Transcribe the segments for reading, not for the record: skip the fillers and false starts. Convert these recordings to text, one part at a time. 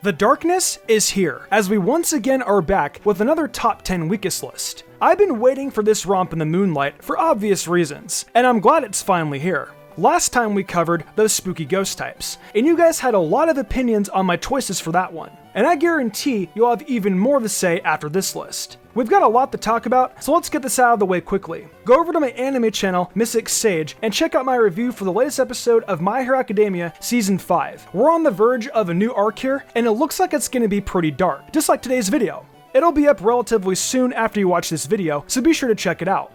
The darkness is here, as we once again are back with another top 10 weakest list. I've been waiting for this romp in the moonlight for obvious reasons, and I'm glad it's finally here. Last time we covered those spooky ghost types, and you guys had a lot of opinions on my choices for that one, and I guarantee you'll have even more to say after this list. We've got a lot to talk about, so let's get this out of the way quickly. Go over to my anime channel, MysticSage, and check out my review for the latest episode of My Hero Academia Season 5. We're on the verge of a new arc here, and it looks like it's going to be pretty dark, just like today's video. It'll be up relatively soon after you watch this video, so be sure to check it out.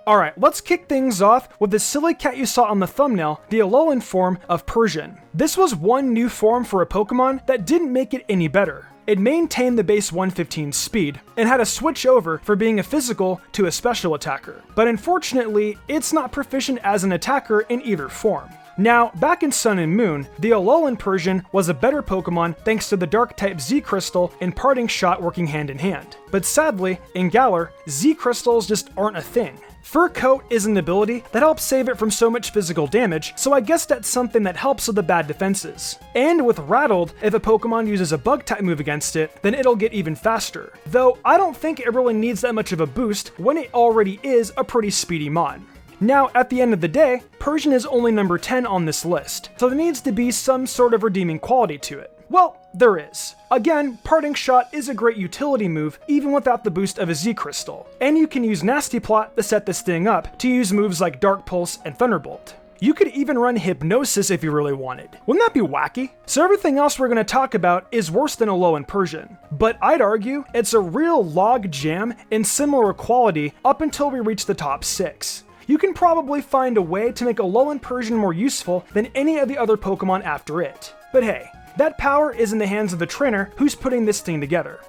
Alright, let's kick things off with the silly cat you saw on the thumbnail, the Alolan form of Persian. This was one new form for a Pokemon that didn't make it any better. It maintained the base 115 speed, and had a switch over for being a physical to a special attacker. But unfortunately, it's not proficient as an attacker in either form. Now, back in Sun and Moon, the Alolan Persian was a better Pokemon thanks to the Dark-type Z-Crystal and Parting Shot working hand in hand. But sadly, in Galar, Z-Crystals just aren't a thing. Fur Coat is an ability that helps save it from so much physical damage, so I guess that's something that helps with the bad defenses. And with Rattled, if a Pokemon uses a Bug-type move against it, then it'll get even faster. Though, I don't think it really needs that much of a boost when it already is a pretty speedy mon. Now, at the end of the day, Persian is only number 10 on this list, so there needs to be some sort of redeeming quality to it. Well, there is. Again, Parting Shot is a great utility move even without the boost of a Z-Crystal, and you can use Nasty Plot to set this thing up to use moves like Dark Pulse and Thunderbolt. You could even run Hypnosis if you really wanted. Wouldn't that be wacky? So everything else we're going to talk about is worse than Alolan Persian, but I'd argue it's a real log jam in similar quality up until we reach the top 6. You can probably find a way to make Alolan Persian more useful than any of the other Pokemon after it. But hey, that power is in the hands of the trainer who's putting this thing together.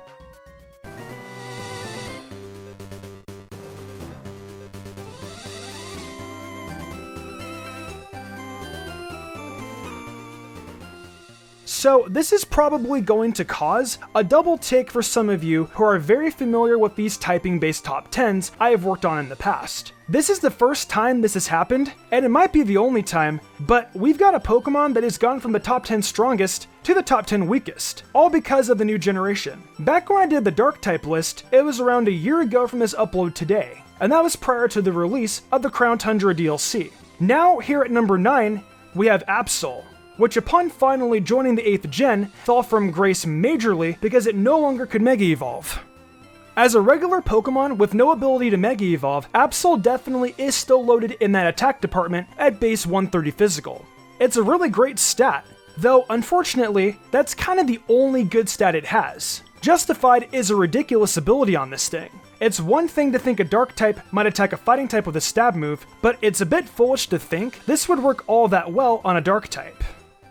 So this is probably going to cause a double take for some of you who are very familiar with these typing-based top 10s I have worked on in the past. This is the first time this has happened, and it might be the only time, but we've got a Pokemon that has gone from the top 10 strongest to the top 10 weakest, all because of the new generation. Back when I did the Dark-type list, it was around a year ago from this upload today, and that was prior to the release of the Crown Tundra DLC. Now, here at number 9, we have Absol, which upon finally joining the 8th gen, fell from grace majorly because it no longer could Mega Evolve. As a regular Pokemon with no ability to Mega Evolve, Absol definitely is still loaded in that attack department at base 130 physical. It's a really great stat, though unfortunately, that's kind of the only good stat it has. Justified is a ridiculous ability on this thing. It's one thing to think a dark type might attack a fighting type with a stab move, but it's a bit foolish to think this would work all that well on a dark type.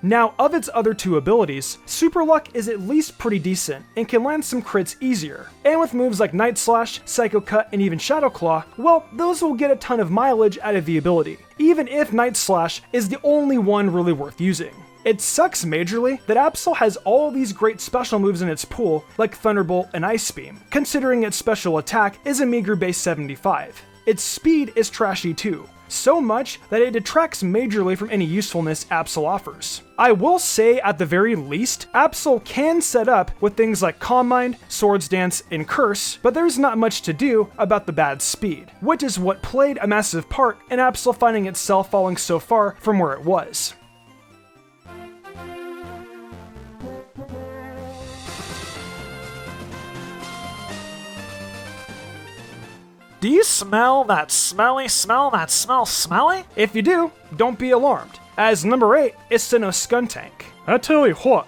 Now, of its other two abilities, Super Luck is at least pretty decent and can land some crits easier. And with moves like Night Slash, Psycho Cut, and even Shadow Claw, well, those will get a ton of mileage out of the ability, even if Night Slash is the only one really worth using. It sucks majorly that Absol has all these great special moves in its pool, like Thunderbolt and Ice Beam, considering its special attack is a meager base 75. Its speed is trashy too, so much that it detracts majorly from any usefulness Absol offers. I will say, at the very least, Absol can set up with things like Calm Mind, Swords Dance, and Curse, but there's not much to do about the bad speed, which is what played a massive part in Absol finding itself falling so far from where it was. Do you smell that smelly smell that smells smelly? If you do, don't be alarmed, as number 8 is Skunktank. I tell you what,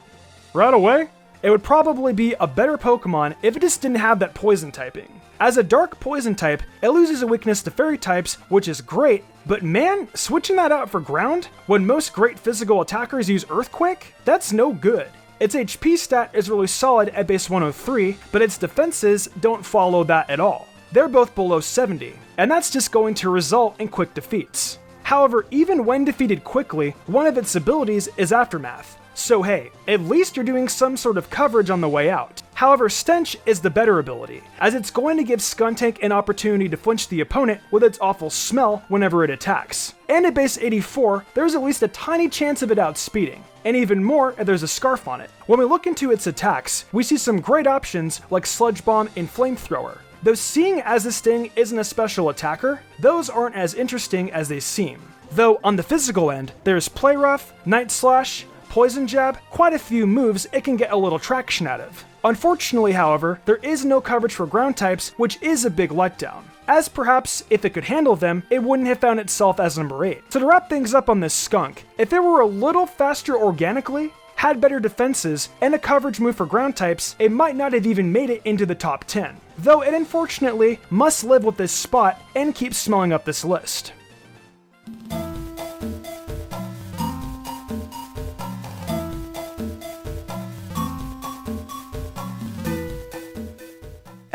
right away, it would probably be a better Pokemon if it just didn't have that poison typing. As a dark poison type, it loses a weakness to fairy types, which is great, but man, switching that out for ground, when most great physical attackers use Earthquake, that's no good. Its HP stat is really solid at base 103, but its defenses don't follow that at all. They're both below 70, and that's just going to result in quick defeats. However, even when defeated quickly, one of its abilities is Aftermath. So hey, at least you're doing some sort of coverage on the way out. However, Stench is the better ability, as it's going to give Skunktank an opportunity to flinch the opponent with its awful smell whenever it attacks. And at base 84, there's at least a tiny chance of it outspeeding, and even more if there's a scarf on it. When we look into its attacks, we see some great options like Sludge Bomb and Flamethrower. Though seeing as this thing isn't a special attacker, those aren't as interesting as they seem. Though on the physical end, there's Play Rough, Night Slash, Poison Jab, quite a few moves it can get a little traction out of. Unfortunately, however, there is no coverage for ground types, which is a big letdown, as perhaps if it could handle them, it wouldn't have found itself as number 8. So to wrap things up on this skunk, if it were a little faster organically, had better defenses, and a coverage move for ground types, it might not have even made it into the top 10. Though it unfortunately must live with this spot and keep smelling up this list.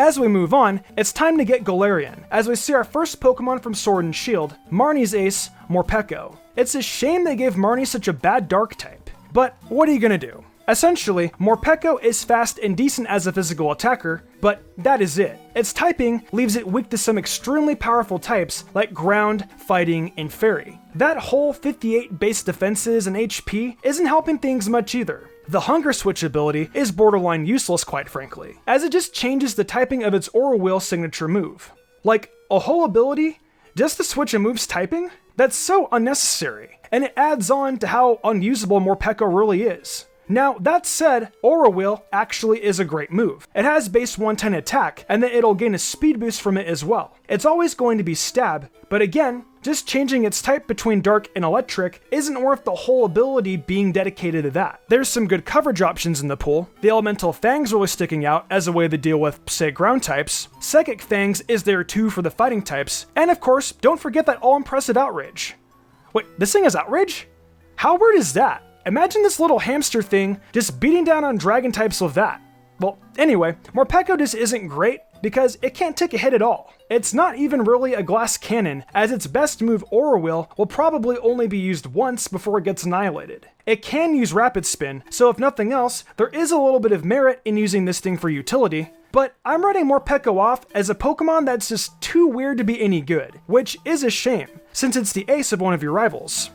As we move on, it's time to get Galarian, as we see our first Pokemon from Sword and Shield, Marnie's ace, Morpeko. It's a shame they gave Marnie such a bad dark type, but what are you gonna do? Essentially, Morpeko is fast and decent as a physical attacker, but that is it. Its typing leaves it weak to some extremely powerful types like Ground, Fighting, and Fairy. That whole 58 base defenses and HP isn't helping things much either. The Hunger Switch ability is borderline useless, quite frankly, as it just changes the typing of its Aura Wheel signature move. Like, a whole ability just to switch a move's typing? That's so unnecessary, and it adds on to how unusable Morpeko really is. Now, that said, Aura Wheel actually is a great move. It has base 110 attack, and then it'll gain a speed boost from it as well. It's always going to be stab, but again, just changing its type between dark and electric isn't worth the whole ability being dedicated to that. There's some good coverage options in the pool. The Elemental Fang's really sticking out as a way to deal with, say, ground types. Psychic Fangs is there too for the fighting types. And of course, don't forget that all-impressive Outrage. Wait, this thing has Outrage? How weird is that? Imagine this little hamster thing just beating down on dragon types with that. Well, anyway, Morpeko just isn't great because it can't take a hit at all. It's not even really a glass cannon, as its best move Aura Wheel will probably only be used once before it gets annihilated. It can use Rapid Spin, so if nothing else, there is a little bit of merit in using this thing for utility, but I'm writing Morpeko off as a Pokemon that's just too weird to be any good, which is a shame, since it's the ace of one of your rivals.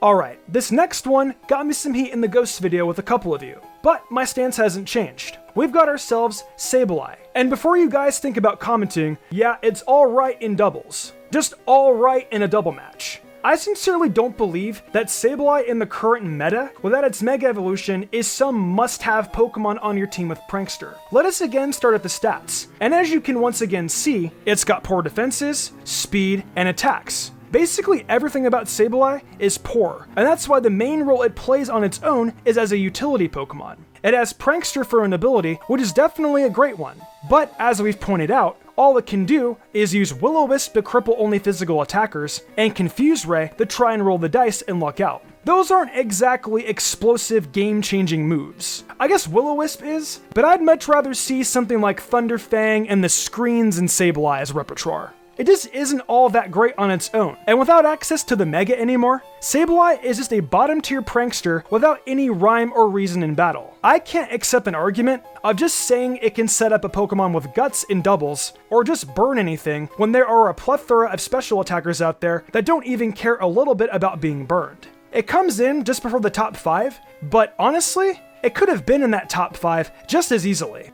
Alright, this next one got me some heat in the Ghost video with a couple of you, but my stance hasn't changed. We've got ourselves Sableye. And before you guys think about commenting, yeah, it's alright in doubles. Just alright in a double match. I sincerely don't believe that Sableye in the current meta, without its Mega Evolution, is some must-have Pokemon on your team with Prankster. Let us again start at the stats. And as you can once again see, it's got poor defenses, speed, and attacks. Basically everything about Sableye is poor, and that's why the main role it plays on its own is as a utility Pokemon. It has Prankster for an ability, which is definitely a great one, but as we've pointed out, all it can do is use Will-O-Wisp to cripple only physical attackers, and Confuse Ray to try and roll the dice and luck out. Those aren't exactly explosive, game-changing moves. I guess Will-O-Wisp is, but I'd much rather see something like Thunder Fang and the screens in Sableye's repertoire. It just isn't all that great on its own, and without access to the Mega anymore, Sableye is just a bottom-tier prankster without any rhyme or reason in battle. I can't accept an argument of just saying it can set up a Pokemon with guts in doubles, or just burn anything, when there are a plethora of special attackers out there that don't even care a little bit about being burned. It comes in just before the top 5, but honestly, it could have been in that top 5 just as easily.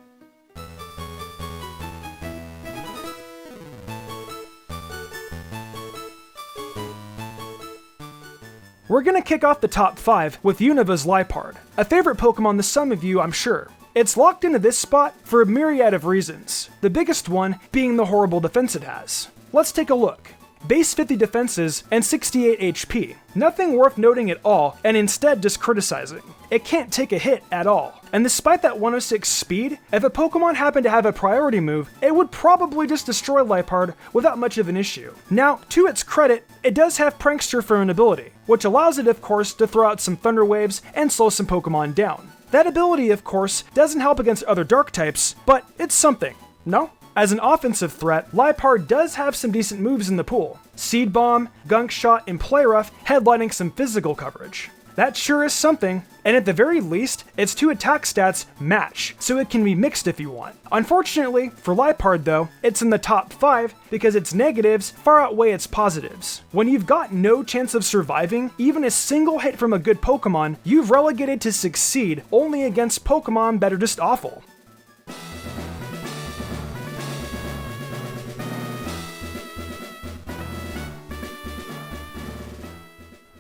We're gonna kick off the top 5 with Unova's Lipard, a favorite Pokemon to some of you, I'm sure. It's locked into this spot for a myriad of reasons, the biggest one being the horrible defense it has. Let's take a look. Base 50 defenses and 68 HP. Nothing worth noting at all, and instead just criticizing. It can't take a hit at all. And despite that 106 speed, if a Pokemon happened to have a priority move, it would probably just destroy Lipard without much of an issue. Now, to its credit, it does have Prankster for an ability, which allows it of course to throw out some Thunder Waves and slow some Pokemon down. That ability of course doesn't help against other dark types, but it's something, no? As an offensive threat, Lipard does have some decent moves in the pool. Seed Bomb, Gunk Shot, and Play Rough headlining some physical coverage. That sure is something, and at the very least, its 2 attack stats match, so it can be mixed if you want. Unfortunately, for Lipard though, it's in the top 5 because its negatives far outweigh its positives. When you've got no chance of surviving even a single hit from a good Pokemon, you've relegated to succeed only against Pokemon that are just awful.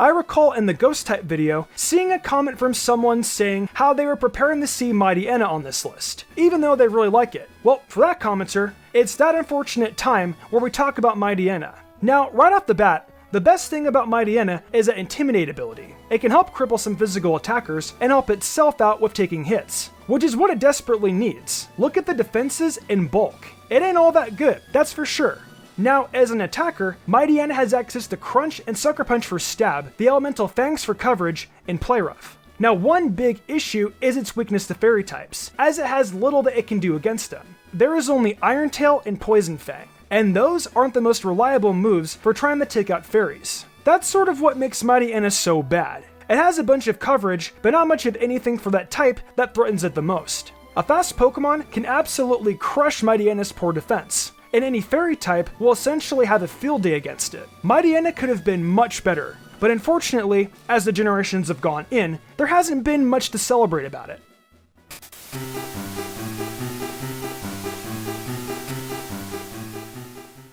I recall in the Ghost-type video, seeing a comment from someone saying how they were preparing to see Mightyena on this list, even though they really like it. Well, for that commenter, it's that unfortunate time where we talk about Mightyena. Now, right off the bat, the best thing about Mightyena is that Intimidate ability. It can help cripple some physical attackers and help itself out with taking hits, which is what it desperately needs. Look at the defenses in bulk. It ain't all that good, that's for sure. Now, as an attacker, Mightyena has access to Crunch and Sucker Punch for stab, the Elemental Fangs for coverage, and Play Rough. Now, one big issue is its weakness to fairy types, as it has little that it can do against them. There is only Iron Tail and Poison Fang, and those aren't the most reliable moves for trying to take out fairies. That's sort of what makes Mightyena so bad. It has a bunch of coverage, but not much of anything for that type that threatens it the most. A fast Pokemon can absolutely crush Mightyena's poor defense, and any fairy type will essentially have a field day against it. Mightyena could have been much better, but unfortunately, as the generations have gone in, there hasn't been much to celebrate about it.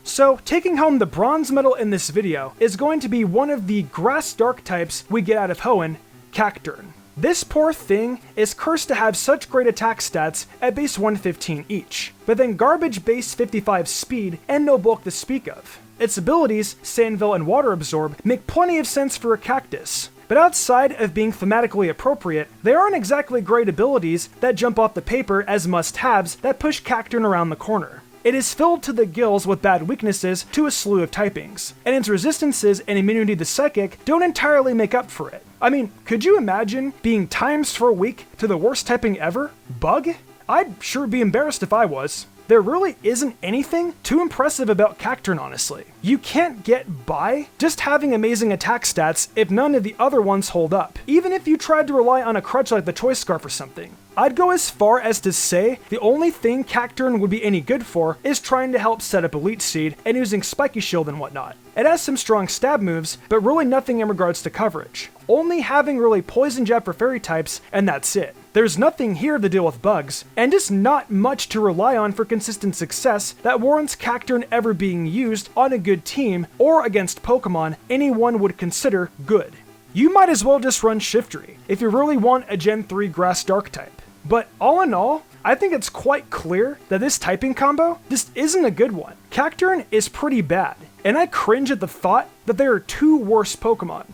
So, taking home the bronze medal in this video is going to be one of the grass dark types we get out of Hoenn, Cacturn. This poor thing is cursed to have such great attack stats at base 115 each, but then garbage base 55 speed and no bulk to speak of. Its abilities, Sandville and Water Absorb, make plenty of sense for a cactus, but outside of being thematically appropriate, they aren't exactly great abilities that jump off the paper as must-haves that push Cacturn around the corner. It is filled to the gills with bad weaknesses to a slew of typings, and its resistances and immunity to Psychic don't entirely make up for it. I mean, could you imagine being times for a week to the worst typing ever? Bug? I'd sure be embarrassed if I was. There really isn't anything too impressive about Cacturn, honestly. You can't get by just having amazing attack stats if none of the other ones hold up, even if you tried to rely on a crutch like the Choice Scarf or something. I'd go as far as to say the only thing Cacturn would be any good for is trying to help set up Elite Seed and using Spiky Shield and whatnot. It has some strong stab moves, but really nothing in regards to coverage. Only having really Poison Jab for fairy types, and that's it. There's nothing here to deal with bugs, and just not much to rely on for consistent success that warrants Cacturn ever being used on a good team or against Pokemon anyone would consider good. You might as well just run Shiftry if you really want a Gen 3 Grass Dark type. But all in all, I think it's quite clear that this typing combo just isn't a good one. Cacturn is pretty bad, and I cringe at the thought that there are 2 worse Pokemon.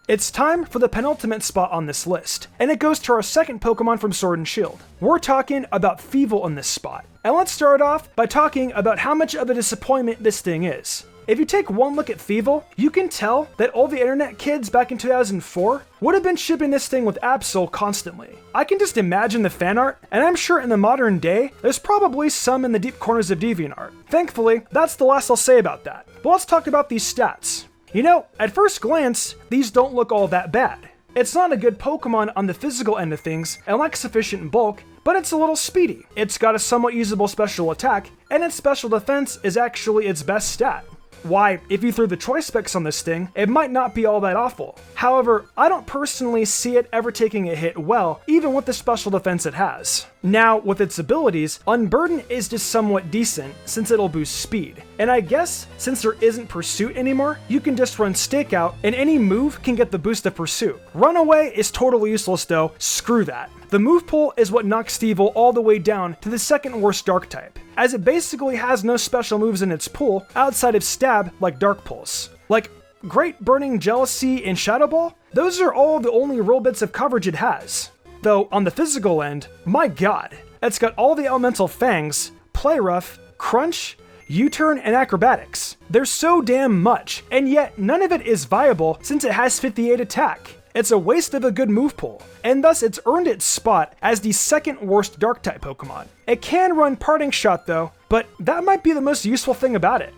It's time for the penultimate spot on this list, and it goes to our second Pokemon from Sword and Shield. We're talking about Fievel in this spot. And let's start off by talking about how much of a disappointment this thing is. If you take one look at Fievel, you can tell that all the internet kids back in 2004 would have been shipping this thing with Absol constantly. I can just imagine the fan art, and I'm sure in the modern day, there's probably some in the deep corners of DeviantArt. Thankfully, that's the last I'll say about that. But let's talk about these stats. You know, at first glance, these don't look all that bad. It's not a good Pokemon on the physical end of things, and lacks sufficient bulk, but it's a little speedy. It's got a somewhat usable special attack, and its special defense is actually its best stat. Why, if you threw the choice specs on this thing, it might not be all that awful. However, I don't personally see it ever taking a hit well, even with the special defense it has. Now, with its abilities, Unburden is just somewhat decent, since it'll boost speed. And I guess, since there isn't Pursuit anymore, you can just run Stakeout, and any move can get the boost of Pursuit. Runaway is totally useless though, screw that. The move pool is what knocks Fievel all the way down to the second worst Dark type, as it basically has no special moves in its pool outside of Stab like Dark Pulse. Like Great Burning Jealousy and Shadow Ball, those are all the only real bits of coverage it has. Though on the physical end, my god, it's got all the Elemental Fangs, Play Rough, Crunch, U-Turn, and Acrobatics. There's so damn much, and yet none of it is viable since it has 58 attack. It's a waste of a good move pool, and thus it's earned its spot as the second worst Dark-type Pokemon. It can run Parting Shot though, but that might be the most useful thing about it.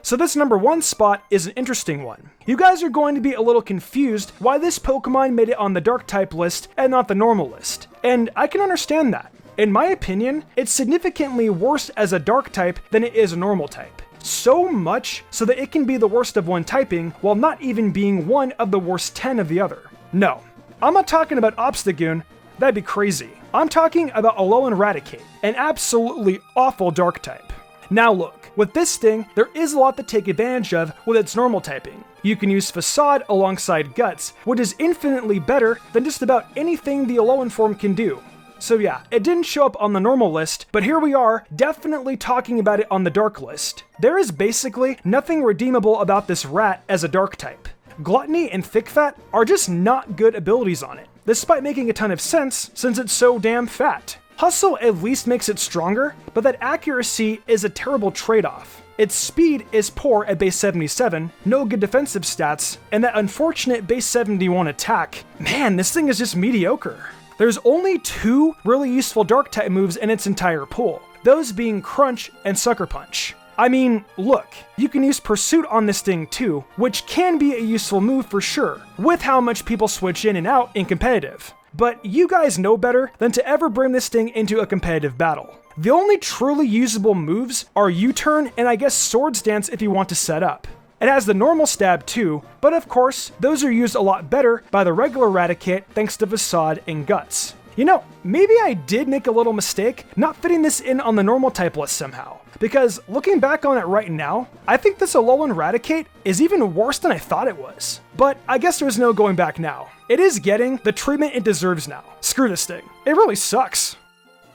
So this number 1 spot is an interesting one. You guys are going to be a little confused why this Pokemon made it on the Dark-type list and not the normal list, and I can understand that. In my opinion, it's significantly worse as a Dark-type than it is a normal type. So much so that it can be the worst of one typing while not even being one of the worst 10 of the other. No, I'm not talking about Obstagoon, that'd be crazy. I'm talking about Alolan Raticate, an absolutely awful Dark-type. Now look, with this thing, there is a lot to take advantage of with its normal typing. You can use Facade alongside Guts, which is infinitely better than just about anything the Alolan form can do. So yeah, it didn't show up on the normal list, but here we are, definitely talking about it on the Dark list. There is basically nothing redeemable about this rat as a Dark type. Gluttony and Thick Fat are just not good abilities on it, despite making a ton of sense since it's so damn fat. Hustle at least makes it stronger, but that accuracy is a terrible trade-off. Its speed is poor at base 77, no good defensive stats, and that unfortunate base 71 attack. Man, this thing is just mediocre. There's only 2 really useful Dark-type moves in its entire pool, those being Crunch and Sucker Punch. I mean, look, you can use Pursuit on this thing too, which can be a useful move for sure, with how much people switch in and out in competitive. But you guys know better than to ever bring this thing into a competitive battle. The only truly usable moves are U-Turn and I guess Swords Dance if you want to set up. It has the normal stab too, but of course, those are used a lot better by the regular Raticate thanks to Facade and Guts. You know, maybe I did make a little mistake not fitting this in on the normal type list somehow, because looking back on it right now, I think this Alolan Raticate is even worse than I thought it was. But I guess there's no going back now. It is getting the treatment it deserves now. Screw this thing. It really sucks.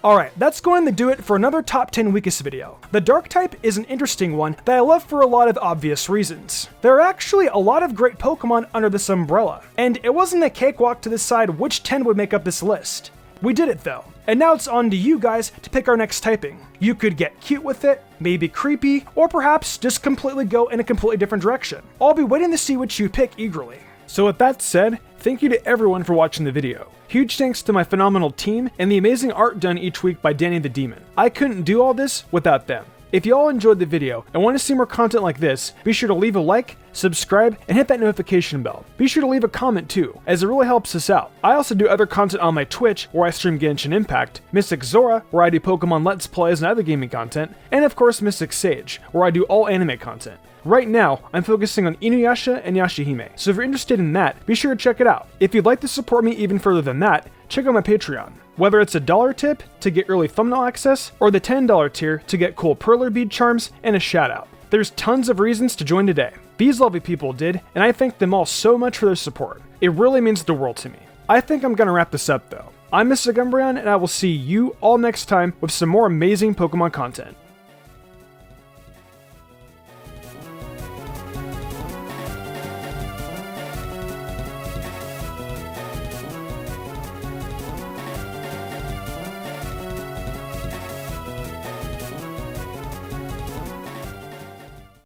Alright, that's going to do it for another top 10 weakest video. The Dark type is an interesting one that I love for a lot of obvious reasons. There are actually a lot of great Pokemon under this umbrella, and it wasn't a cakewalk to decide which 10 would make up this list. We did it though, and now it's on to you guys to pick our next typing. You could get cute with it, maybe creepy, or perhaps just completely go in a completely different direction. I'll be waiting to see what you pick eagerly. So with that said, thank you to everyone for watching the video. Huge thanks to my phenomenal team and the amazing art done each week by Danny the Demon. I couldn't do all this without them. If you all enjoyed the video and want to see more content like this, be sure to leave a like, subscribe, and hit that notification bell. Be sure to leave a comment too, as it really helps us out. I also do other content on my Twitch, where I stream Genshin Impact, Mystic Zora, where I do Pokemon Let's Plays and other gaming content, and of course MysticSage, where I do all anime content. Right now, I'm focusing on Inuyasha and Yashahime, so if you're interested in that, be sure to check it out. If you'd like to support me even further than that, check out my Patreon. Whether it's a $1 tip to get early thumbnail access, or the $10 tier to get cool perler bead charms and a shout out. There's tons of reasons to join today. These lovely people did, and I thank them all so much for their support. It really means the world to me. I think I'm gonna wrap this up though. I'm Mr. Gumbrion, and I will see you all next time with some more amazing Pokemon content.